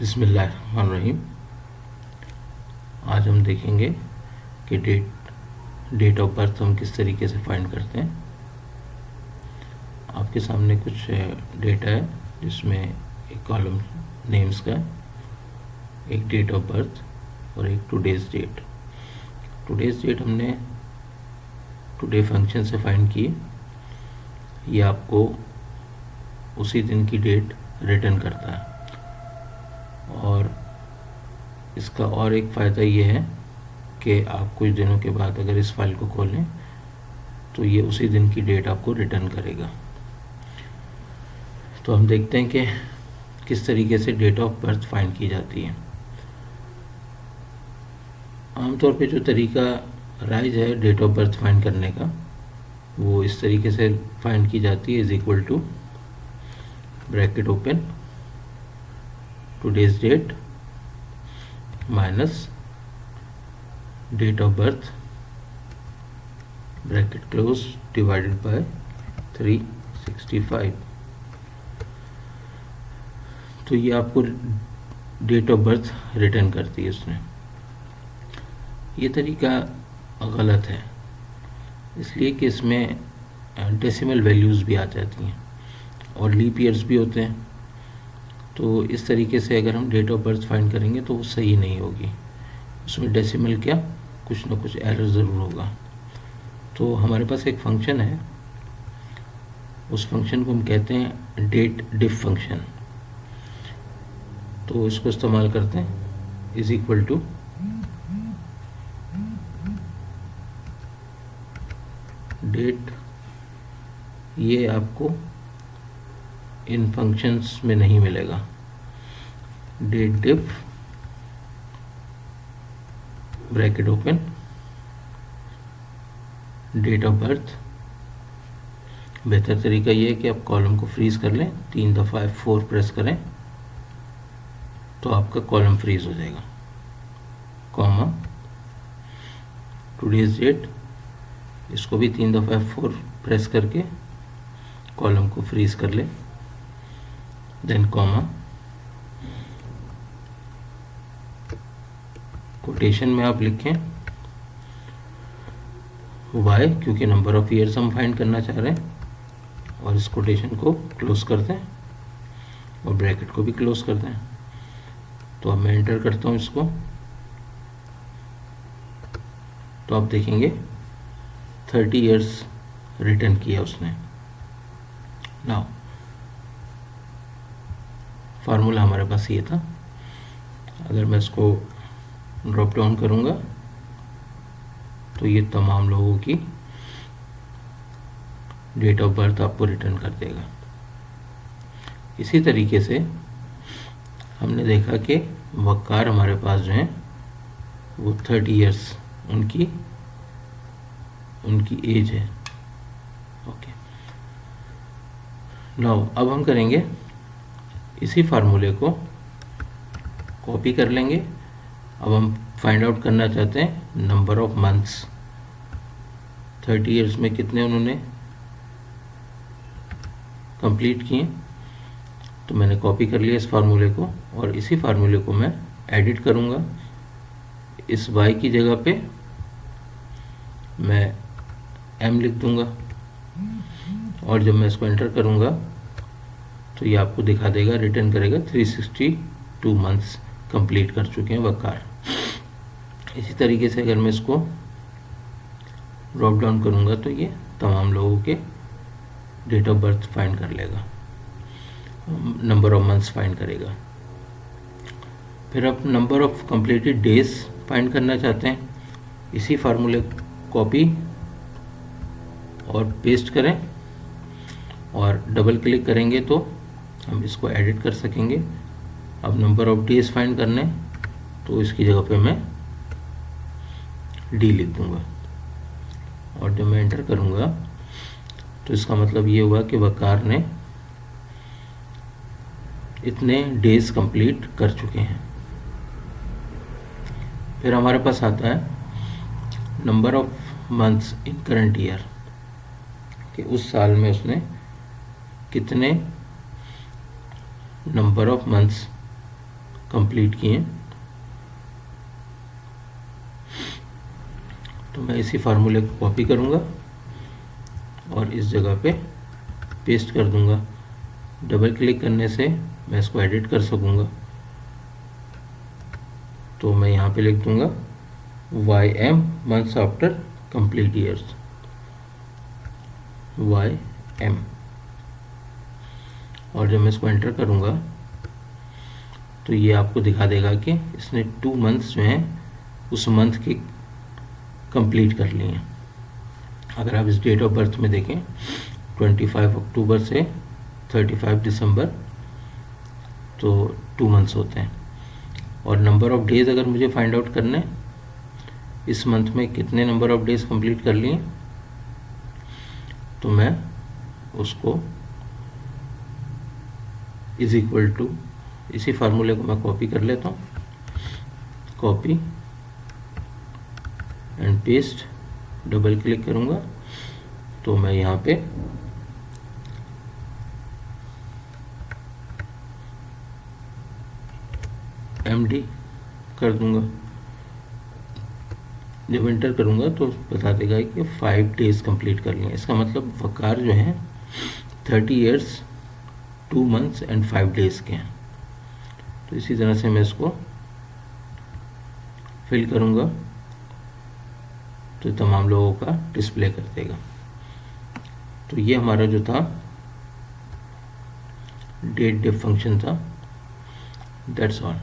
बिस्मिल्लाहिर्रहमानिर्रहीम। आज हम देखेंगे कि डेट ऑफ बर्थ हम किस तरीके से फाइंड करते हैं। आपके सामने कुछ डेटा है जिसमें एक कॉलम नेम्स का, एक डेट ऑफ बर्थ और एक टुडेज डेट। टुडेज डेट हमने टुडे फंक्शन से फाइंड की। ये आपको उसी दिन की डेट रिटर्न करता है और इसका और एक फ़ायदा ये है कि आप कुछ दिनों के बाद अगर इस फाइल को खोलें तो ये उसी दिन की डेट आपको रिटर्न करेगा। तो हम देखते हैं कि किस तरीके से डेट ऑफ बर्थ फाइंड की जाती है। आमतौर पे जो तरीका राइज है डेट ऑफ बर्थ फाइंड करने का, वो इस तरीके से फाइंड की जाती है। Is equal to bracket open today's date minus date of birth bracket close divided by 365। तो ये आपको डेट ऑफ बर्थ रिटर्न करती है उसने। ये तरीका गलत है इसलिए कि इसमें डेसिमल वैल्यूज़ भी आ जाती हैं और लीप ईयर्स भी होते हैं। तो इस तरीके से अगर हम डेट ऑफ बर्थ फाइंड करेंगे तो वो सही नहीं होगी, उसमें डेसिमल क्या कुछ ना कुछ एरर ज़रूर होगा। तो हमारे पास एक फंक्शन है, उस फंक्शन को हम कहते हैं डेट डिफ फंक्शन। तो इसको इस्तेमाल करते हैं। इज इक्वल टू डेट, ये आपको इन फंक्शंस में नहीं मिलेगा। Date dif bracket open date of birth. बेहतर तरीका ये है कि आप कॉलम को फ्रीज कर लें, 3 दफ़ा F4 प्रेस करें तो आपका कॉलम फ्रीज हो जाएगा। कॉमा टुडेज डेट, इसको भी 3 दफ़ा F4 प्रेस करके कॉलम को फ्रीज कर लें। देन कॉमा कोटेशन में आप लिखें वाई, क्योंकि नंबर ऑफ ईयर्स हम फाइंड करना चाह रहे हैं, और इस कोटेशन को क्लोज कर दें और ब्रैकेट को भी क्लोज कर दें। तो अब मैं एंटर करता हूं इसको, तो आप देखेंगे 30 ईयर्स रिटर्न किया उसने। नाउ फार्मूला हमारे पास ये था। अगर मैं इसको ड्रॉप डाउन करूँगा तो ये तमाम लोगों की डेट ऑफ बर्थ आपको रिटर्न कर देगा। इसी तरीके से हमने देखा कि वक़ार हमारे पास जो हैं वो 30 ईयर्स उनकी एज है। ओके, नाउ अब हम करेंगे इसी फार्मूले को कॉपी कर लेंगे। अब हम फाइंड आउट करना चाहते हैं नंबर ऑफ मंथ्स। 30 ईयर्स में कितने उन्होंने कंप्लीट किए। तो मैंने कॉपी कर लिया इस फार्मूले को और इसी फार्मूले को मैं एडिट करूँगा। इस y की जगह पे मैं m लिख दूँगा और जब मैं इसको एंटर करूँगा तो ये आपको दिखा देगा, रिटर्न करेगा 362 मंथ्स कंप्लीट कर चुके हैं वक़ार। इसी तरीके से अगर मैं इसको ड्रॉप डाउन करूँगा तो ये तमाम लोगों के डेट ऑफ बर्थ फाइंड कर लेगा, नंबर ऑफ मंथ्स फाइंड करेगा। फिर आप number of completed days find करना चाहते हैं। इसी फार्मूले कॉपी और पेस्ट करें और डबल क्लिक करेंगे तो हम इसको एडिट कर सकेंगे। अब नंबर ऑफ डेज फाइंड करने, तो इसकी जगह पे मैं डी लिख दूंगा और जब मैं एंटर करूंगा तो इसका मतलब ये हुआ कि वक़ार ने इतने डेज कंप्लीट कर चुके हैं। फिर हमारे पास आता है number of months in current year, कि उस साल में उसने कितने नंबर ऑफ मंथ्स कंप्लीट किए। तो मैं इसी फार्मूले को कॉपी करूँगा और इस जगह पे पेस्ट कर दूँगा। डबल क्लिक करने से मैं इसको एडिट कर सकूँगा। तो मैं यहाँ पे लिख दूँगा YM months after complete years, YM। और जब मैं इसको एंटर करूँगा तो ये आपको दिखा देगा कि इसने 2 मंथ्स जो हैं उस मंथ के कंप्लीट कर लिए हैं। अगर आप इस डेट ऑफ बर्थ में देखें 25 अक्टूबर से 35 दिसंबर, तो 2 मंथ्स होते हैं। और नंबर ऑफ डेज अगर मुझे फाइंड आउट करने, इस मंथ में कितने नंबर ऑफ डेज कंप्लीट कर लिए, तो मैं उसको इज इक्वल टू, इसी फार्मूले को मैं कॉपी कर लेता हूँ, copy and paste, double click करूँगा तो मैं यहाँ पे MD कर दूँगा। जब एंटर करूँगा तो बता देगा कि 5 डेज कंप्लीट कर लिए। इसका मतलब वकार जो है 30 ईयर्स 2 मंथ्स एंड 5 डेज के हैं। तो इसी तरह से मैं इसको फिल करूँगा तो तमाम लोगों का डिस्प्ले कर देगा। तो ये हमारा जो था डेट डिफ फंक्शन था। That's all.